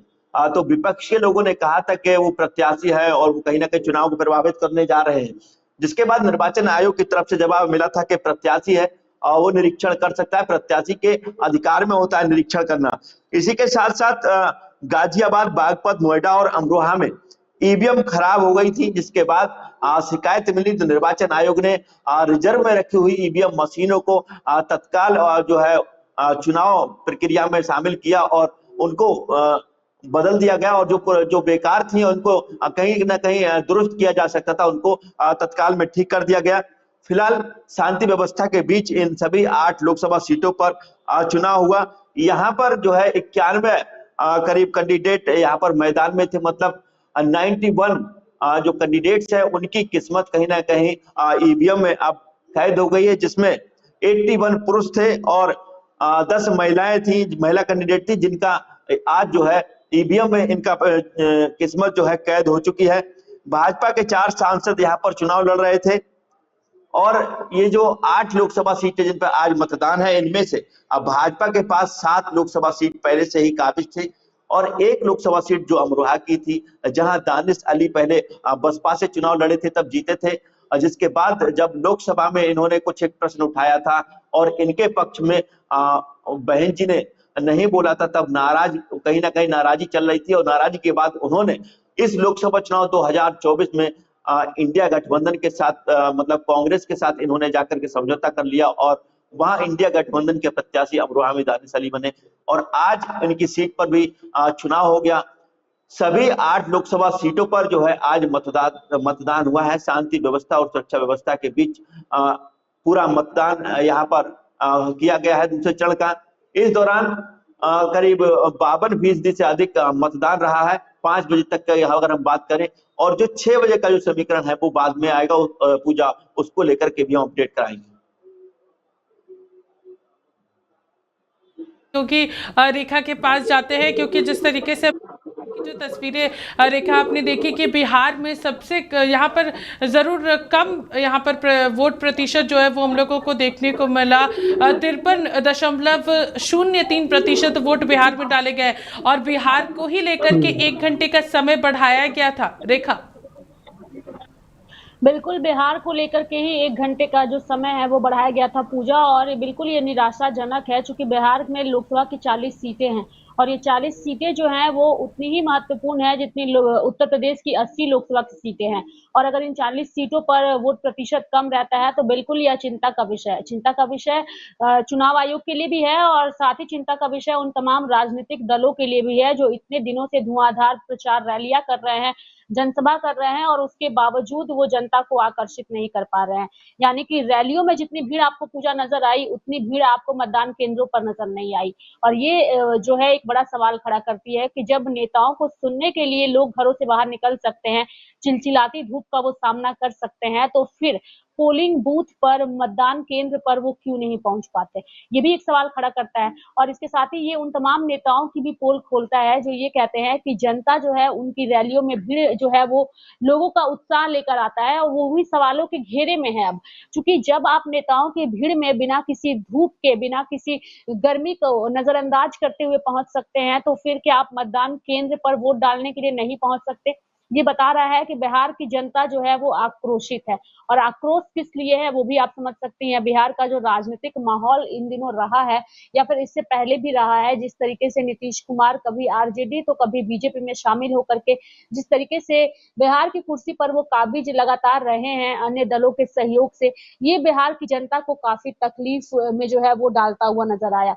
तो विपक्ष के लोगों ने कहा था कि वो प्रत्याशी है और वो कहीं ना कहीं चुनाव को प्रभावित करने जा रहे हैं, जिसके बाद निर्वाचन आयोग की तरफ से जवाब मिला था कि प्रत्याशी है और वो निरीक्षण कर सकता है, प्रत्याशी के अधिकार में होता है निरीक्षण करना। इसी के साथ साथ गाजियाबाद, बागपत, नोएडा और अमरोहा में ईवीएम खराब हो गई थी, जिसके बाद शिकायत मिली तो निर्वाचन आयोग ने रिजर्व में रखी हुई ईवीएम मशीनों को तत्काल जो है चुनाव प्रक्रिया में शामिल किया और उनको बदल दिया गया, और जो बेकार थी उनको कहीं ना कहीं दुरुस्त किया जा सकता था, उनको तत्काल में ठीक कर दिया गया। फिलहाल शांति व्यवस्था के बीच इन सभी 8 लोकसभा सीटों पर चुनाव हुआ। यहाँ पर जो है 91 करीब कैंडिडेट यहाँ पर मैदान में थे, मतलब 91 जो कैंडिडेट्स है उनकी किस्मत कहीं ना कहीं ईवीएम में अब कैद हो गई है, जिसमें 81 पुरुष थे और 10 महिलाएं थी, महिला कैंडिडेट थी, जिनका आज जो है ईवीएम में इनका किस्मत जो है कैद हो चुकी है। भाजपा के 4 सांसद यहाँ पर चुनाव लड़ रहे थे और ये जो 8 लोकसभा सीटें जिन पर आज मतदान है, इनमें से अब भाजपा के पास 7 लोकसभा सीट पहले से ही काबिज थी और 1 लोकसभा सीट जो अमरोहा की थी, जहां दानिश अली पहले बसपा से चुनाव लड़े थे, तब जीते थे, जिसके बाद जब लोकसभा में इन्होंने कुछ एक प्रश्न उठाया था और इनके पक्ष में बहन जी ने नहीं बोला था, तब कहीं ना कहीं नाराजी चल रही थी और नाराजी के बाद उन्होंने इस लोकसभा चुनाव 2024 में इंडिया गठबंधन के साथ मतलब कांग्रेस के साथ इन्होंने जाकर के समझौता कर लिया और वहां इंडिया गठबंधन के प्रत्याशी अमरोहा में दानिश अली बने और आज इनकी सीट पर भी चुनाव हो गया। सभी 8 लोकसभा सीटों पर जो है आज मतदान हुआ है। शांति व्यवस्था और सुरक्षा व्यवस्था के बीच पूरा मतदान यहाँ पर किया गया है दूसरे चरण का। इस दौरान करीब 52% से अधिक मतदान रहा है। 5 बजे तक का अगर हम बात करें, और जो 6 बजे का जो समीकरण है वो बाद में आएगा, पूजा उसको लेकर के भी हम अपडेट कराएंगे। क्योंकि रेखा के पास जाते हैं, क्योंकि जिस तरीके से जो तस्वीरें रेखा आपने देखी कि बिहार में सबसे यहाँ पर जरूर कम यहाँ पर वोट प्रतिशत जो है वो हम लोगों को देखने को मिला। 53.03% वोट बिहार में डाले गए और बिहार को ही लेकर के 1 घंटे का समय बढ़ाया गया था। रेखा, बिल्कुल बिहार को लेकर के ही 1 घंटे का जो समय है वो बढ़ाया गया था पूजा, और बिल्कुल ये निराशाजनक है क्योंकि बिहार में लोकसभा की 40 सीटें हैं और ये 40 सीटें जो हैं वो उतनी ही महत्वपूर्ण है जितनी उत्तर प्रदेश की 80 लोकसभा की सीटें हैं। और अगर इन 40 सीटों पर वोट प्रतिशत कम रहता है तो बिल्कुल यह चिंता का विषय है। चिंता का विषय चुनाव आयोग के लिए भी है और साथ ही चिंता का विषय उन तमाम राजनीतिक दलों के लिए भी है जो इतने दिनों से धुआंधार प्रचार रैलियां कर रहे हैं, जनसभा कर रहे हैं और उसके बावजूद वो जनता को आकर्षित नहीं कर पा रहे हैं। यानी कि रैलियों में जितनी भीड़ आपको पूजा नजर आई उतनी भीड़ आपको मतदान केंद्रों पर नजर नहीं आई। और ये जो है एक बड़ा सवाल खड़ा करती है कि जब नेताओं को सुनने के लिए लोग घरों से बाहर निकल सकते हैं, चिलचिलाती धूप का वो सामना कर सकते हैं, तो फिर पोलिंग बूथ पर, मतदान केंद्र पर वो क्यों नहीं पहुंच पाते, ये भी एक सवाल खड़ा करता है। और इसके साथ ही ये उन तमाम नेताओं की भी पोल खोलता है जो ये कहते हैं कि जनता जो है उनकी रैलियों में भीड़ जो है वो लोगों का उत्साह लेकर आता है और वो भी सवालों के घेरे में है। अब चूंकि जब आप नेताओं की भीड़ में बिना किसी धूप के, बिना किसी गर्मी को नजरअंदाज करते हुए पहुंच सकते हैं, तो फिर क्या आप मतदान केंद्र पर वोट डालने के लिए नहीं पहुंच सकते? ये बता रहा है कि बिहार की जनता जो है वो आक्रोशित है। और आक्रोश किस लिए है वो भी आप समझ सकती हैं। बिहार का जो राजनीतिक माहौल इन दिनों रहा है या फिर इससे पहले भी रहा है, जिस तरीके से नीतीश कुमार कभी आरजेडी तो कभी बीजेपी में शामिल होकर के जिस तरीके से बिहार की कुर्सी पर वो काबिज लगातार रहे हैं अन्य दलों के सहयोग से, ये बिहार की जनता को काफी तकलीफ में जो है वो डालता हुआ नजर आया।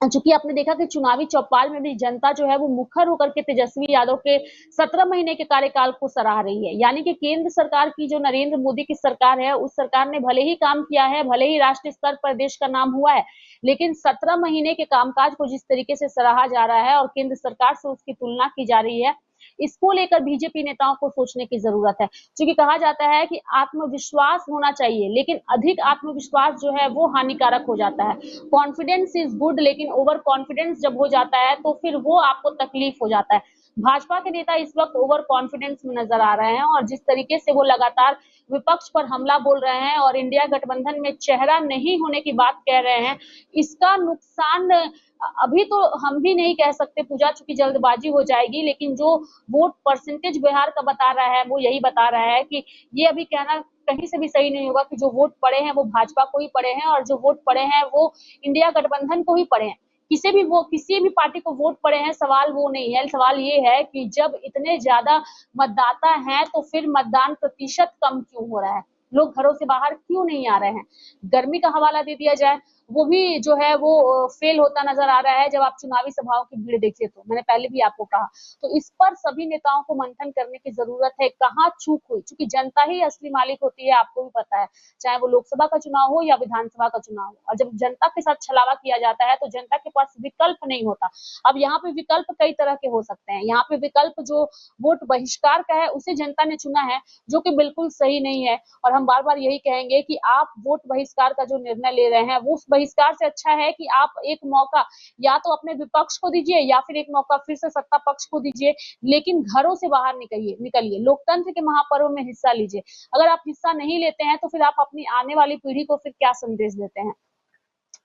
चूंकि आपने देखा कि चुनावी चौपाल में भी जनता जो है वो मुखर होकर के तेजस्वी यादव के 17 महीने के कार्यकाल को सराह रही है। यानी कि केंद्र सरकार की जो नरेंद्र मोदी की सरकार है, उस सरकार ने भले ही काम किया है, भले ही राष्ट्रीय स्तर पर देश का नाम हुआ है, लेकिन 17 महीने के कामकाज को जिस तरीके से सराहा जा रहा है और केंद्र सरकार से उसकी तुलना की जा रही है, इसको लेकर बीजेपी नेताओं को सोचने की जरूरत है। क्योंकि कहा जाता है कि आत्मविश्वास होना चाहिए, लेकिन अधिक आत्मविश्वास जो है वो हानिकारक हो जाता है। कॉन्फिडेंस इज गुड, लेकिन ओवर कॉन्फिडेंस जब हो जाता है तो फिर वो आपको तकलीफ हो जाता है। भाजपा के नेता इस वक्त ओवर कॉन्फिडेंस में नजर आ रहे हैं और जिस तरीके से वो लगातार विपक्ष पर हमला बोल रहे हैं और इंडिया गठबंधन में चेहरा नहीं होने की बात कह रहे हैं, इसका नुकसान अभी तो हम भी नहीं कह सकते पूजा, चूंकि जल्दबाजी हो जाएगी, लेकिन जो वोट परसेंटेज बिहार का बता रहा है वो यही बता रहा है कि ये अभी कहना कहीं से भी सही नहीं होगा कि जो वोट पड़े हैं वो भाजपा को ही पड़े हैं और जो वोट पड़े हैं वो इंडिया गठबंधन को ही पड़े हैं। किसी भी पार्टी को वोट पड़े हैं, सवाल वो नहीं है। सवाल ये है कि जब इतने ज्यादा मतदाता हैं तो फिर मतदान प्रतिशत कम क्यों हो रहा है, लोग घरों से बाहर क्यों नहीं आ रहे हैं। गर्मी का हवाला दे दिया जाए, वो भी जो है वो फेल होता नजर आ रहा है जब आप चुनावी सभाओं की भीड़ देखिए। तो मैंने पहले भी आपको कहा, तो इस पर सभी नेताओं को मंथन करने की जरूरत है, कहाँ चूक हुई, क्योंकि जनता ही असली मालिक होती है, आपको भी पता है, चाहे वो लोकसभा का चुनाव हो या विधानसभा का चुनाव हो। और जब जनता के साथ छलावा किया जाता है तो जनता के पास विकल्प नहीं होता। अब यहाँ पे विकल्प कई तरह के हो सकते हैं। यहाँ पे विकल्प जो वोट बहिष्कार का है उसे जनता ने चुना है, जो कि बिल्कुल सही नहीं है। और हम बार बार यही कहेंगे कि आप वोट बहिष्कार का जो निर्णय ले रहे हैं वो उस बहिष्कार से अच्छा है कि आप एक मौका या तो अपने विपक्ष को दीजिए या फिर एक मौका फिर से सत्ता पक्ष को दीजिए, लेकिन घरों से बाहर निकलिए, लोकतंत्र के महापर्व में हिस्सा लीजिए। अगर आप हिस्सा नहीं लेते हैं तो फिर आप अपनी आने वाली पीढ़ी को फिर क्या संदेश देते हैं।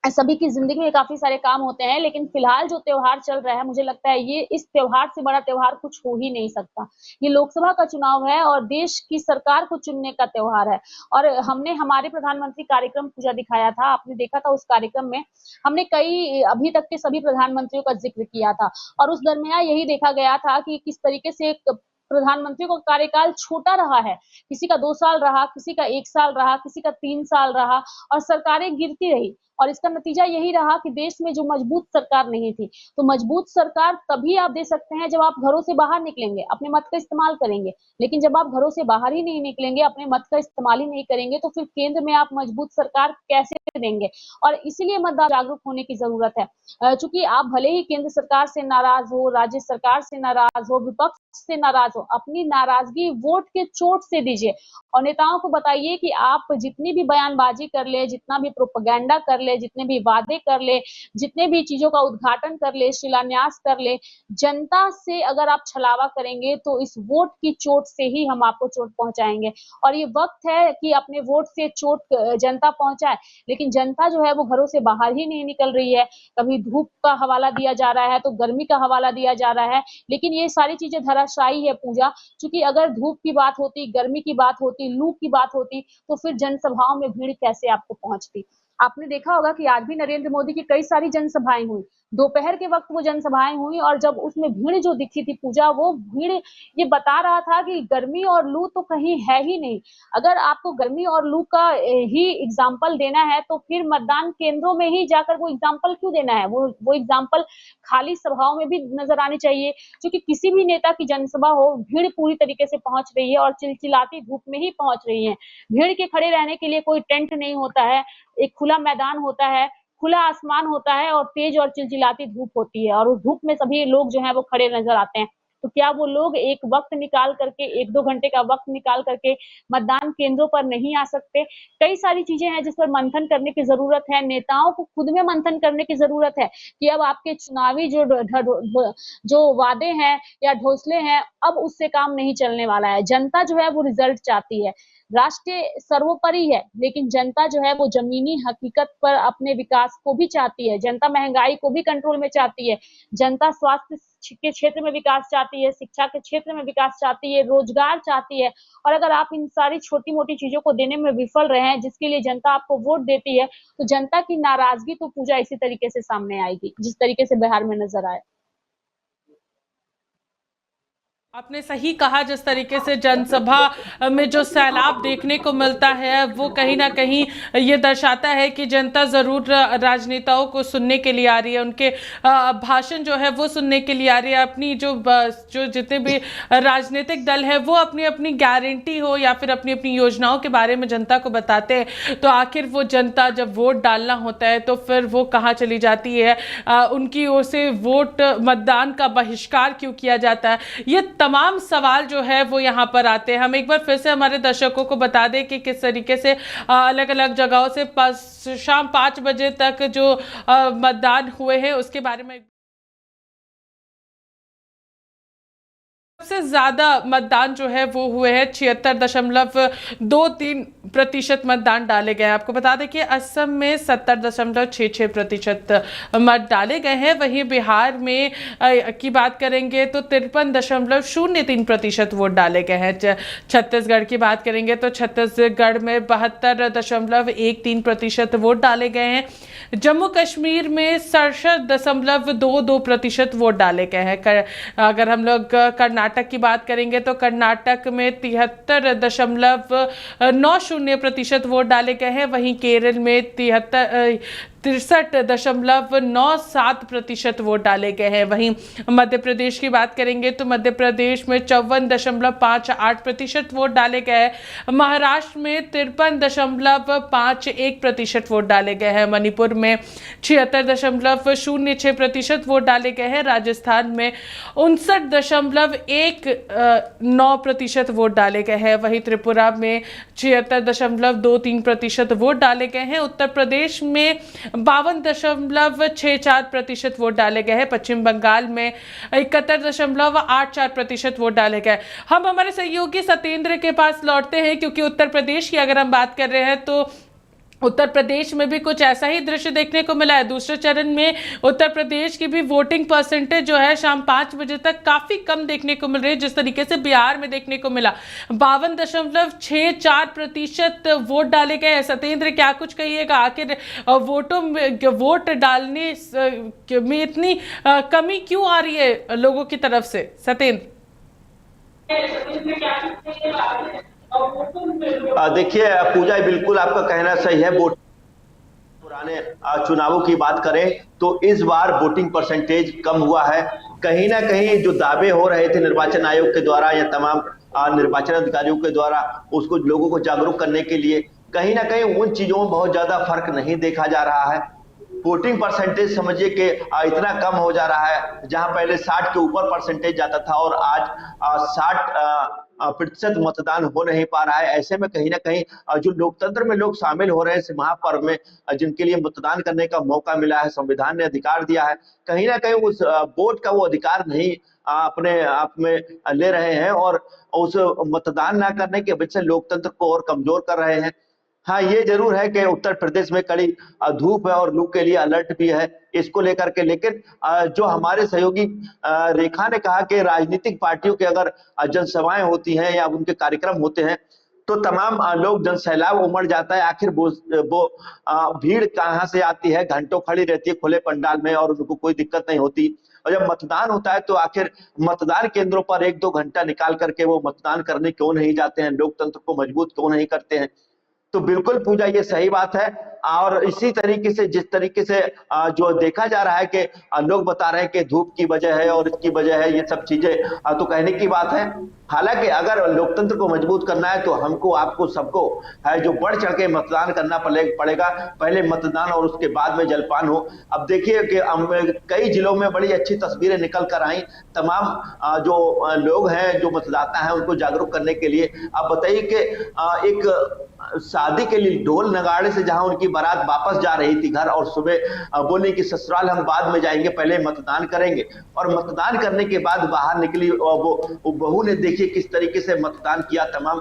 सभी की जिंदगी में काफी सारे काम होते हैं, लेकिन फिलहाल जो त्योहार चल रहा है, मुझे लगता है ये इस त्योहार से बड़ा त्योहार कुछ हो ही नहीं सकता। ये लोकसभा का चुनाव है और देश की सरकार को चुनने का त्योहार है। और हमने हमारे प्रधानमंत्री कार्यक्रम पूजा दिखाया था, आपने देखा था। उस कार्यक्रम में हमने कई अभी तक के सभी प्रधानमंत्रियों का जिक्र किया था और उस दरमियान यही देखा गया था कि किस तरीके से प्रधानमंत्री का कार्यकाल छोटा रहा है। किसी का 2 साल रहा, किसी का 1 साल रहा, किसी का 3 साल रहा और सरकारें गिरती रही। और इसका नतीजा यही रहा कि देश में जो मजबूत सरकार नहीं थी। तो मजबूत सरकार तभी आप दे सकते हैं जब आप घरों से बाहर निकलेंगे, अपने मत का इस्तेमाल करेंगे। लेकिन जब आप घरों से बाहर ही नहीं निकलेंगे, अपने मत का इस्तेमाल ही नहीं करेंगे, तो फिर केंद्र में आप मजबूत सरकार कैसे देंगे। और इसीलिए मतदाता जागरूक होने की जरूरत है। चूंकि आप भले ही केंद्र सरकार से नाराज हो, राज्य सरकार से नाराज हो, विपक्ष से नाराज हो, अपनी नाराजगी वोट के चोट से दीजिए और नेताओं को बताइए कि आप जितनी भी बयानबाजी कर ले, जितना भी प्रोपेगेंडा कर ले, जितने भी वादे कर ले, जितने भी चीजों का उद्घाटन कर ले, शिलान्यास कर ले, जनता से अगर आप छलावा करेंगे तो इस वोट की चोट से ही हम आपको चोट पहुंचाएंगे। और ये वक्त है कि अपने वोट से चोट जनता पहुंचाए, लेकिन जनता जो है वो घरों से बाहर ही नहीं निकल रही है। कभी धूप का हवाला दिया जा रहा है तो गर्मी का हवाला दिया जा रहा है, लेकिन ये सारी चीजें धराशायी है पूजा। क्योंकि अगर धूप की बात होती, गर्मी की बात होती, लू की बात होती, तो फिर जनसभाओं में भीड़ कैसे आपको पहुंचती। आपने देखा होगा कि आज भी नरेंद्र मोदी की कई सारी जनसभाएं हुई, दोपहर के वक्त वो जनसभाएं हुई और जब उसमें भीड़ जो दिखी थी पूजा, वो भीड़ ये बता रहा था कि गर्मी और लू तो कहीं है ही नहीं। अगर आपको गर्मी और लू का ही एग्जाम्पल देना है तो फिर मतदान केंद्रों में ही जाकर वो एग्जाम्पल क्यों देना है। वो एग्जाम्पल खाली सभाओं में भी नजर आनी चाहिए। क्योंकि किसी भी नेता की जनसभा हो, भीड़ पूरी तरीके से पहुंच रही है और चिलचिलाती धूप में ही पहुंच रही है। भीड़ के खड़े रहने के लिए कोई टेंट नहीं होता है, एक खुला मैदान होता है, खुला आसमान होता है और तेज और चिलचिलाती धूप होती है और उस धूप में सभी लोग जो है वो खड़े नजर आते हैं। तो क्या वो लोग एक वक्त निकाल करके, 1-2 घंटे का वक्त निकाल करके मतदान केंद्रों पर नहीं आ सकते। कई सारी चीजें हैं जिस पर मंथन करने की जरूरत है। नेताओं को खुद में मंथन करने की जरूरत है कि अब आपके चुनावी जो वादे हैं या ढोसले हैं, अब उससे काम नहीं चलने वाला है। जनता जो है वो रिजल्ट चाहती है। राष्ट्र सर्वोपरि है, लेकिन जनता जो है वो जमीनी हकीकत पर अपने विकास को भी चाहती है। जनता महंगाई को भी कंट्रोल में चाहती है। जनता स्वास्थ्य के क्षेत्र में विकास चाहती है, शिक्षा के क्षेत्र में विकास चाहती है, रोजगार चाहती है। और अगर आप इन सारी छोटी मोटी चीजों को देने में विफल रहे हैं, जिसके लिए जनता आपको वोट देती है, तो जनता की नाराजगी तो पूजा इसी तरीके से सामने आएगी जिस तरीके से बिहार में नजर आए। आपने सही कहा, जिस तरीके से जनसभा में जो सैलाब देखने को मिलता है वो कहीं ना कहीं ये दर्शाता है कि जनता ज़रूर राजनेताओं को सुनने के लिए आ रही है, उनके भाषण जो है वो सुनने के लिए आ रही है। अपनी जो जितने भी राजनीतिक दल है वो अपनी अपनी गारंटी हो या फिर अपनी अपनी योजनाओं के बारे में जनता को बताते हैं, तो आखिर वो जनता जब वोट डालना होता है तो फिर वो कहाँ चली जाती है, उनकी ओर से वोट मतदान का बहिष्कार क्यों किया जाता है। ये तमाम सवाल जो है वो यहाँ पर आते हैं। हम एक बार फिर से हमारे दर्शकों को बता दें कि किस तरीके से अलग अलग जगहों से शाम 5 बजे तक जो मतदान हुए हैं उसके बारे में सबसे ज्यादा मतदान जो है वो हुए हैं 76.23% मतदान डाले गए हैं। आपको बता दें कि असम में 70.66% मत डाले गए हैं। वहीं बिहार में की बात करेंगे तो 53.03% वोट डाले गए हैं। छत्तीसगढ़ की बात करेंगे तो छत्तीसगढ़ में 72.13% वोट डाले गए हैं। जम्मू कश्मीर में 67.22% वोट डाले गए हैं। अगर हम लोग कर्नाटक की बात करेंगे तो कर्नाटक में 73.90% वोट डाले गए हैं। वहीं केरल में 63.97% वोट डाले गए हैं। वहीं मध्य प्रदेश की बात करेंगे तो मध्य प्रदेश में 54.58% वोट डाले गए हैं। महाराष्ट्र में 53.51% वोट डाले गए हैं। मणिपुर में 76.06% वोट डाले गए हैं। राजस्थान में 59.19% वोट डाले गए हैं। वहीं त्रिपुरा में 76.23% वोट डाले गए हैं। उत्तर प्रदेश में 52.64% वोट डाले गए हैं। पश्चिम बंगाल में 71.84% वोट डाले गए। हम हमारे सहयोगी सत्येंद्र के पास लौटते हैं, क्योंकि उत्तर प्रदेश की अगर हम बात कर रहे हैं तो उत्तर प्रदेश में भी कुछ ऐसा ही दृश्य देखने को मिला है। दूसरे चरण में उत्तर प्रदेश की भी वोटिंग परसेंटेज जो है शाम 5 बजे तक काफी कम देखने को मिल रही है, जिस तरीके से बिहार में देखने को मिला 52.64% वोट डाले गए। सत्येंद्र, क्या कुछ कहिएगा, आखिर वोट डालने में इतनी कमी क्यों आ रही है लोगों की तरफ से? सत्येंद्र। देखिए पूजा, बिल्कुल आपका कहना सही है। पुराने चुनावों की बात करें तो इस बार वोटिंग परसेंटेज कम हुआ है। कहीं ना कहीं जो दावे हो रहे थे निर्वाचन आयोग के द्वारा या तमाम निर्वाचन अधिकारियों के द्वारा उसको लोगों को जागरूक करने के लिए, कहीं ना कहीं उन चीजों में बहुत ज्यादा फर्क नहीं देखा जा रहा है। वोटिंग परसेंटेज समझिए कि इतना कम हो जा रहा है, जहां पहले 60 के ऊपर परसेंटेज जाता था और आज 60% मतदान हो नहीं पा रहा है। ऐसे में कहीं ना कहीं जो लोकतंत्र में लोग शामिल हो रहे हैं इस महापर्व में, जिनके लिए मतदान करने का मौका मिला है, संविधान ने अधिकार दिया है, कहीं ना कहीं उस वोट का वो अधिकार नहीं अपने आप में ले रहे हैं और उस मतदान ना करने की वजह से लोकतंत्र को और कमजोर कर रहे हैं। हाँ, ये जरूर है कि उत्तर प्रदेश में कड़ी धूप है और लू के लिए अलर्ट भी है इसको लेकर के। लेकिन जो हमारे सहयोगी रेखा ने कहा कि राजनीतिक पार्टियों के अगर जनसभाएं होती हैं या उनके कार्यक्रम होते हैं तो तमाम लोग जनसैलाब उमड़ जाता है। आखिर वो भीड़ कहाँ से आती है? घंटों खड़ी रहती है खुले पंडाल में और उनको कोई दिक्कत नहीं होती। और जब मतदान होता है तो आखिर मतदान केंद्रों पर 1-2 घंटा निकाल करके वो मतदान करने क्यों नहीं जाते हैं? लोकतंत्र को मजबूत क्यों नहीं करते हैं? तो बिल्कुल पूजा, ये सही बात है। और इसी तरीके से जिस तरीके से जो देखा जा रहा है कि लोग बता रहे हैं कि धूप की वजह है और इसकी वजह है, ये सब चीजें तो कहने की बात है। हालांकि अगर लोकतंत्र को मजबूत करना है तो हमको, आपको, सबको है जो बढ़ चढ़ के मतदान करना पड़ेगा। पहले मतदान और उसके बाद में जलपान हो। अब देखिए कि कई जिलों में बड़ी अच्छी तस्वीरें निकल कर आई। तमाम जो लोग हैं, जो मतदाता हैं, उनको जागरूक करने के लिए। अब बताइए कि एक शादी के लिए ढोल नगाड़े से जहां उनकी बारात वापस जा रही थी घर, और सुबह बोले कि ससुराल हम बाद में जाएंगे, पहले मतदान करेंगे। और मतदान करने के बाद बाहर निकली वो बहू ने, देखिए किस तरीके से मतदान किया। तमाम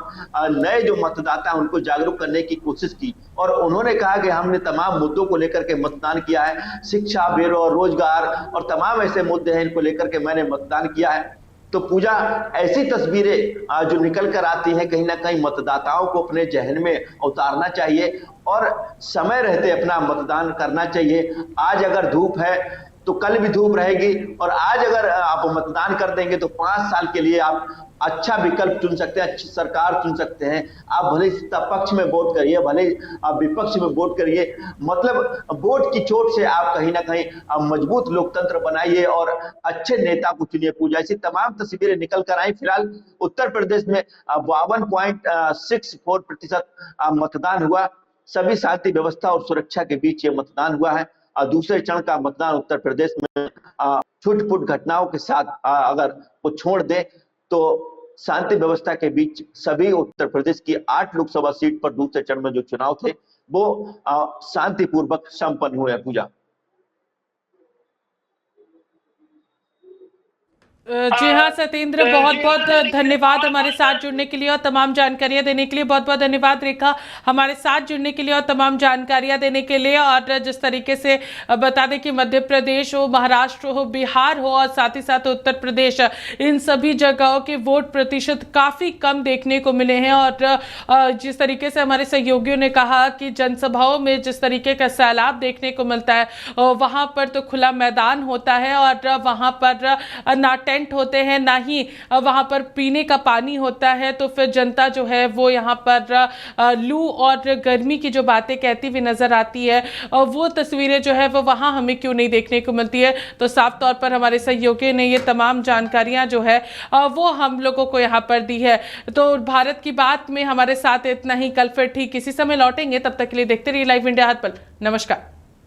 नए जो मतदाता उनको जागरूक करने की कोशिश की और उन्होंने कहा कि हमने तमाम मुद्दों को लेकर के मतदान किया है। शिक्षा, बेरोजगार और तमाम ऐसे मुद्दे हैं, इनको लेकर के मैंने मतदान किया है। तो पूजा, ऐसी तस्वीरें जो निकल कर आती हैं, कहीं ना कहीं मतदाताओं को अपने जहन में उतारना चाहिए और समय रहते अपना मतदान करना चाहिए। आज अगर धूप है तो कल भी धूप रहेगी, और आज अगर आप मतदान कर देंगे तो 5 साल के लिए आप अच्छा विकल्प चुन सकते हैं, अच्छी सरकार चुन सकते हैं। आप भले पक्ष में वोट करिए, भले आप विपक्ष में वोट करिए, मतलब वोट की चोट से आप कहीं ना कहीं मजबूत लोकतंत्र बनाइए और अच्छे नेता को चुनिए। पूजा, ऐसी तमाम तस्वीरें निकल कर आई। फिलहाल उत्तर प्रदेश में 52.64% मतदान हुआ। सभी शांति व्यवस्था और सुरक्षा के बीच ये मतदान हुआ है। दूसरे चरण का मतदान उत्तर प्रदेश में छुटपुट घटनाओं के साथ अगर वो छोड़ दे तो शांति व्यवस्था के बीच सभी उत्तर प्रदेश की 8 लोकसभा सीट पर दूसरे चरण में जो चुनाव थे वो शांतिपूर्वक संपन्न हुए। पूजा, जी हाँ सत्येंद्र, बहुत बहुत धन्यवाद हमारे साथ जुड़ने के लिए और तमाम जानकारियां देने के लिए। बहुत बहुत धन्यवाद रेखा, हमारे साथ जुड़ने के लिए और तमाम जानकारियां देने के लिए। और जिस तरीके से बता दें कि मध्य प्रदेश हो, महाराष्ट्र हो, बिहार हो और साथ ही साथ उत्तर प्रदेश, इन सभी जगहों के वोट प्रतिशत काफ़ी कम देखने को मिले हैं। और जिस तरीके से हमारे सहयोगियों ने कहा कि जनसभाओं में जिस तरीके का सैलाब देखने को मिलता है, वहाँ पर तो खुला मैदान होता है और वहाँ पर ना टेंट होते हैं, ना ही वहाँ पर पीने का पानी होता है। तो फिर जनता जो है वो यहाँ पर लू और गर्मी की जो बातें कहती हुई नजर आती है, वो तस्वीरें जो है वो वहाँ हमें क्यों नहीं देखने को मिलती है। तो साफ तौर पर हमारे सहयोगी ने ये तमाम जानकारियाँ जो है वो हम लोगों को यहाँ पर दी है। तो भारत की बात में हमारे साथ इतना ही, कल फिर ठीक इसी समय लौटेंगे। तब तक के लिए देखते रहिए लाइव इंडिया हर पल। नमस्कार।